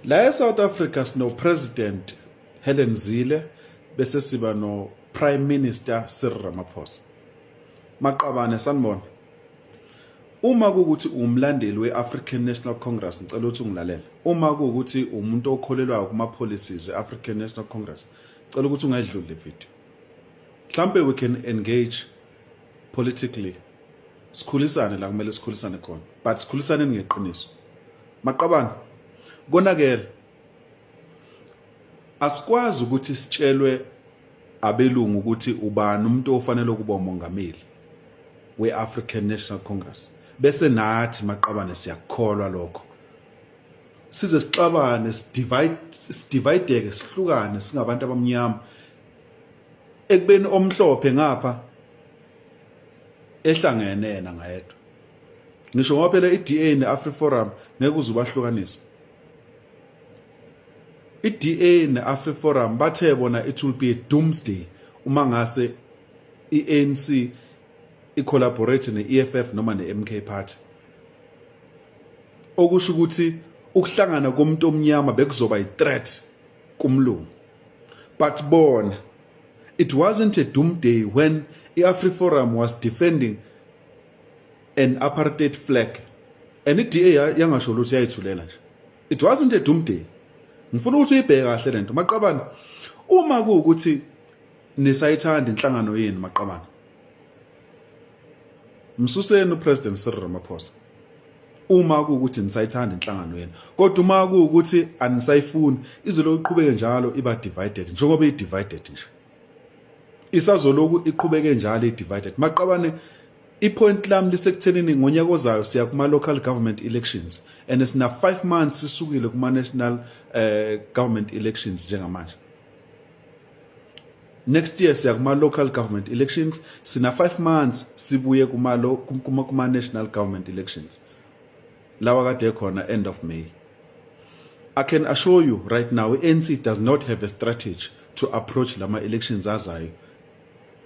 La South Africa sino President Helen Zille bese siba no Prime Minister Cyril Ramaphosa. Maqabane sanibona. Uma kuukuthi umlandeli weAfrican National Congress ngicela ukuthi ungilalela. Uma kuukuthi umuntu okholelwayo kuma policies eAfrican National Congress, ngicela ukuthi ungayidluli le video. Mhlambe we can engage politically. Sikhulisane la kumele sikhulisane khona, but sikhulisane ngeqiniso. Maqabane konakele asikwazi ukuthi sitshelwe abelungu ukuthi ubani umuntu ofanele ukuba umongameli weAfrican National Congress bese nathi maqabane siyakholwa lokho. Size sixabane sidivideke sihlukane singabantu abamnyama ekubeni omhlophe ngapha ehlangene yena ngayedwa. Ngisho ngoba phela iDA neAfriForum ngeke uzubahlukanisa. iDA neAfriForum bathe bona it will be a doomsday uma ngase iANC collaborate neEFF noma neMK party. Okusho ukuthi ukuhlangana komuntu omnyama bekuzoba i-threat kumlungu. But bona it wasn't a doomsday when iAfriForum was defending an apartheid flag. And iDA yangasho ukuthi yayithulela nje. It wasn't a doomsday. Ngifuna ukuthi uyibheke kahle lento maqabane. Uma kuukuthi nisayithanda inhlangano yenu maqabane, msuseni uPresident Cyril Ramaphosa. Uma kuukuthi nisayithanda inhlangano yenu, kodwa uma kuukuthi anisayifuni, izolo iqhubeke njalo iba divided njengoba i-divided nje. Isazoloku iqhubeke njalo i-divided. Maqabane ipoint lami lisekuthenini ngonyaka ozayo siya kuma local government elections and sina 5 months sisukile kuma national government elections njengamanje. Next year siya kuma local government elections, sina 5 months sibuye kuma national government elections. Lawa kade khona end of May. I can assure you right now ANC does not have a strategy to approach lama elections azayo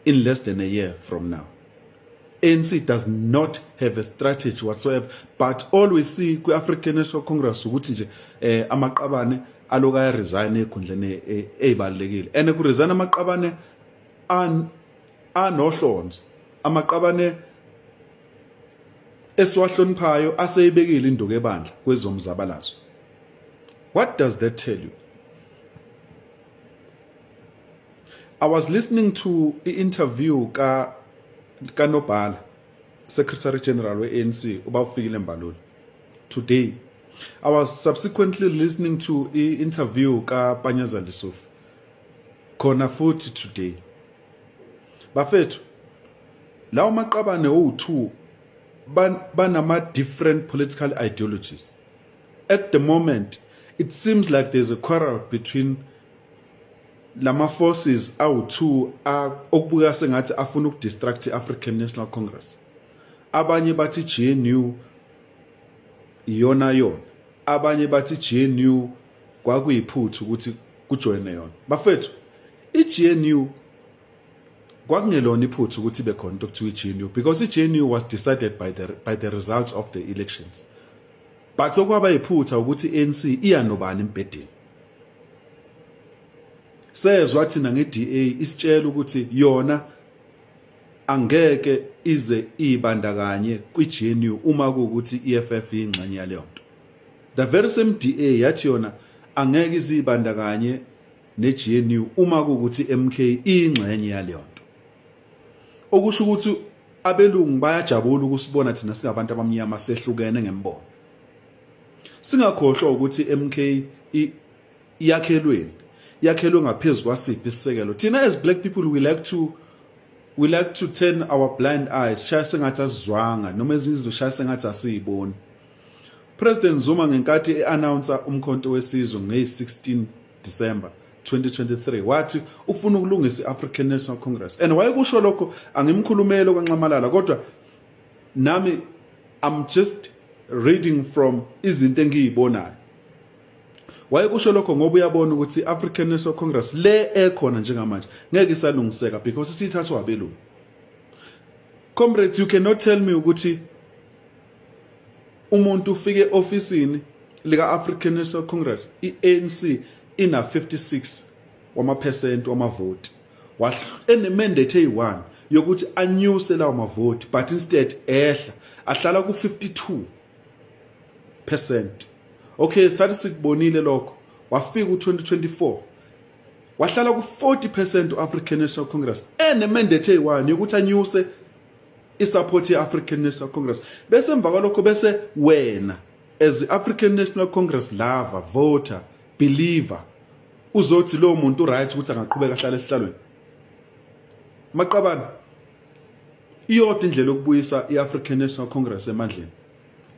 in less than a year from now. ANC does not have a strategy whatsoever, but all we see kwi-African National Congress ukuthi nje amaqabane aloku ayaresign ekhundleni ezibalekile. And kuresign amaqabane anohlonzo, amaqabane esiwahloniphayo aseyibekile induku ebandla kwezomzabalazo. What does that tell you? I was listening to the interview Kanobhala, Secretary General of ANC, about Fikile Mbalula today. I was subsequently listening to the interview Panyaza Lissouf khona futhi today. Bafethu lawo maqabane o2 banama different political ideologies. At the moment, it seems like there's a quarrel between lama forces awu2 okubuka sengathi afuna ukudistract iAfrican National Congress. Abanye bathi GNU iyona, abanye bathi GNU kwakuyiphuthu ukuthi kujoine yona. Bafethu iGNU kwakungelona iphuthu ukuthi ibe khona into kuthiwa iGNU, because iGNU was decided by the results of the elections. But sokwaba iphutha ukuthi ANC iyanobani embedeni. Sezwa thina ngeDA isitshela ukuthi yona angeke ize ibandakanye kwiGNU uma kuukuthi iEFF ingxenye yaleyo nto. The very same DA yathi yona angeke izibandakanye neGNU uma kuukuthi MK ingxenye yaleyo nto. Okusho ukuthi abelungu bayajabula ukusibona thina singabantu abamnyama sehlukene ngembono. Singakhohlwa ukuthi MK yakhelwe ngaphezulu kwasiphi isisekelo. Thina as black people we like to turn our blind eyes, shaya sengathi asizwanga noma ezinye izinto shaya sengathi asiyiboni. President Zuma ngenkathi eannounce umkhonto wesizwe nge-16 December 2023 wathi ufuna ukulungisa iAfrican National Congress. And wayekusho lokho angimkhulumelo kwanxamalala, kodwa nami I'm just reading from izinto engiyibonayo. Wayekusho lokho ngoba uyabona ukuthi iAfrican National Congress le ekhona njengamanje ngeke isalungiseka because isithathwa abelungu. Comrades, you cannot tell me ukuthi umuntu ufike ofisini lika African National Congress, ANC ina 56 wama% wamavoti. Ene mandate eyi1 yokuthi anyuse lawo mavoti, but instead ehla ahlala ku 52%. Okay, sathi sikubonile lokho. Wafika u2024. Wahlala ku 40% uAfrican National Congress. Ene mandate eyi1 yokuthi anyuse isupport ye-African National Congress. Bese emva kwalokho bese wena as the African National Congress lover, voter, believer, uzothi lo muntu right ukuthi angaqhubeka ahlale esihlalweni. Maqabana iyodwa indlela yokubuyisa i-African National Congress emandleni.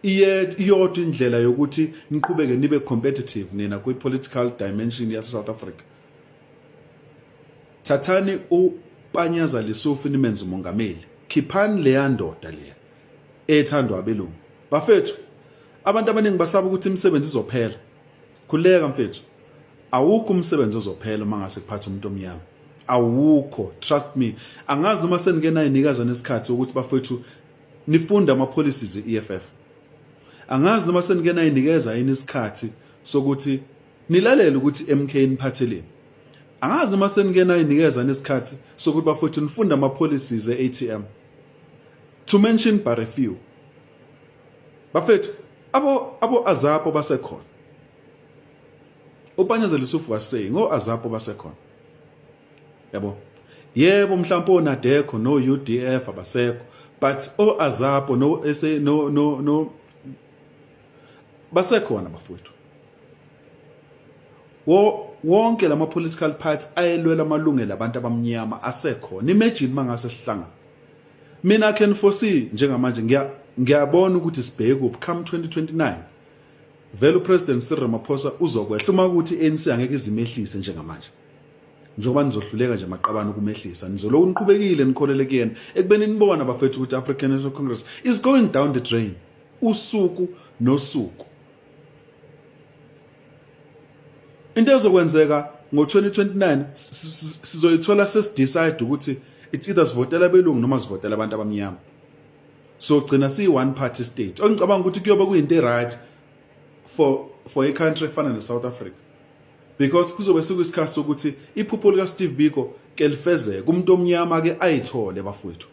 Iyodwa indlela yokuthi niqhubeke nibe competitive nina kwi-political dimension yase South Africa. Thathani uPanyaza Lesufi nimenze umongameli. Khiphani leya ndoda leya ethandwa abelungu. Bafethu, abantu abaningi basaba ukuthi imisebenzi izophela. Khuleka mfethu. Awukho umsebenzi ozophela mangase kuphatha umuntu omnyama. Awukho, trust me. Angazi noma seningena inikaza nesikhathi ukuthi bafethu nifunda ama policies eEFF. Angazi noma seningena inikeza yini isikhathi sokuthi nilalele ukuthi MK niphatheleni. Angazi noma seningena inikeza nesikhathi sokuthi bafethu nifunda ama policies eATM. To mention but a few. Bafethu, abo azapo basekhona. uPanyaza Lesufi was saying, azapo basekhona. Yabo. Yebo mhlawumbe onadekho no UDF abasekho, but azapo no basekhona bafethu. Wonke lama political party ayelwela amalungelo abantu abamnyama asekhona. Imagine mangase sihlangana. Mina can foresee njengamanje ngiyabona ukuthi sibheke up come 2029. Vele uPresident Cyril Ramaphosa uzokwehla uma ukuthi ANC angeke izimehlise njengamanje. Njengoba nizohluleka nje maqabana ukumehlisa, nizolo uniqhubekile nikholele kuyena ekubeni nibona bafethu ukuthi African National Congress is going down the drain. Usuku nosuku. Into ezokwenzeka ngo2029 sizoyithola sesidecide ukuthi it's either sivotela abelungu noma sivotela abantu abamnyama. So gcina siyi-one party state. Ngicabanga ukuthi kuyoba kuyinto right for a country efana neSouth Africa. Because kuzobe sekuyisikhathi sokuthi iphupho lika Steve Biko ke lifezeke, umuntu omnyama ke ayithole bafowethu.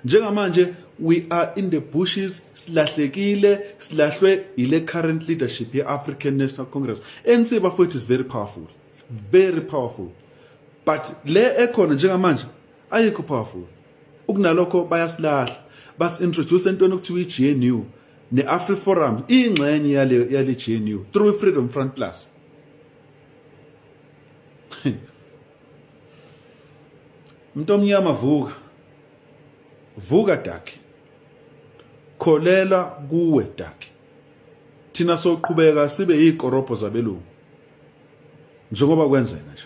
Njengamanje we are in the bushes, silahlwe ile current leadership ye African National Congress. ANC bafowethu is very powerful. Very powerful. But le ekhona njengamanje ayikho powerful. Ukunalokho bayasilahla. Bas introduce entweni okuthiwa iGNU ne-Afri Forum ingxenye yale GNU through Freedom Front Plus. Umuntu omnyama vuka Daki. Kholela kuwe Daki. Thina soqhubeka sibe izikorobho zabelungu. Njengoba kwenzeka nje.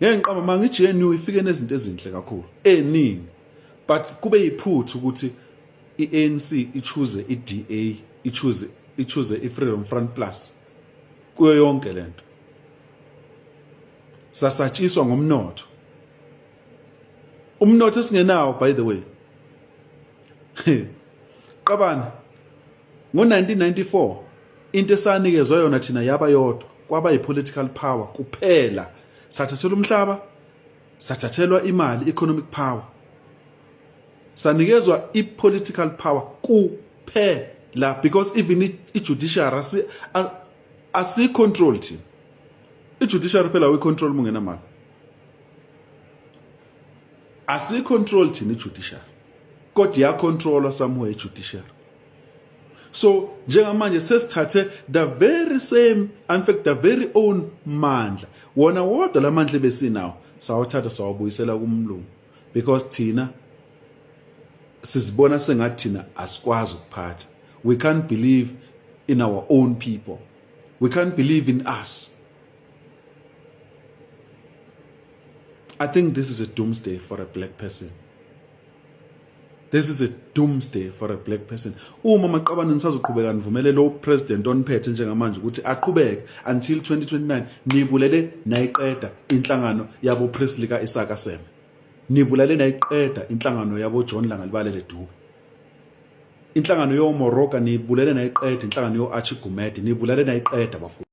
Ngeke ngiqamba manga iGNU ifike nezinto ezinhle kakhulu eningi, but kube yiphuthu ukuthi iANC ichoose iDA, ichoose iFreedom Front Plus kuyo yonke lento. Sasatshiswa ngomnotho. Umnotho esingenawo by the way. Qabana ngo1994 into esanikezwe yona thina yaba yodwa kwaba yipolitical power kuphela. Sathathelwa umhlaba, sathathelwa imali, economic power. Sanikezwa ipolitical power kuphela because even i-judiciary asi-control thina. I-judiciary phela we-control mungena mali. Asi-control thina i-judiciary. Kodwa ya-controlwa somewhere i-judiciary. So njengamanje sesithathe the very same, in fact the very own mandla. Wona wodwa lamandla besinawo sawathatha sawabuyisela kumlungu because thina sizibona sengathi thina asikwazi ukuphatha. We can't believe in our own people. We can't believe in us. I think this is a doomsday for a black person. This is a doomsday for a black person. Uma maqabana nisazoqhubeka nivumele lo president oniphethe njengamanje ukuthi aqhubeke until 2029 nibulele nayiqeda inhlangano yabo Presley ka Isaka Seme. Nibulele nayiqeda inhlangano yabo John Langalibale Dube. inhlangano yo Moroka niyibulele nayiqeda, inhlangano yo Archigumede niyibulele nayiqeda bafowethu.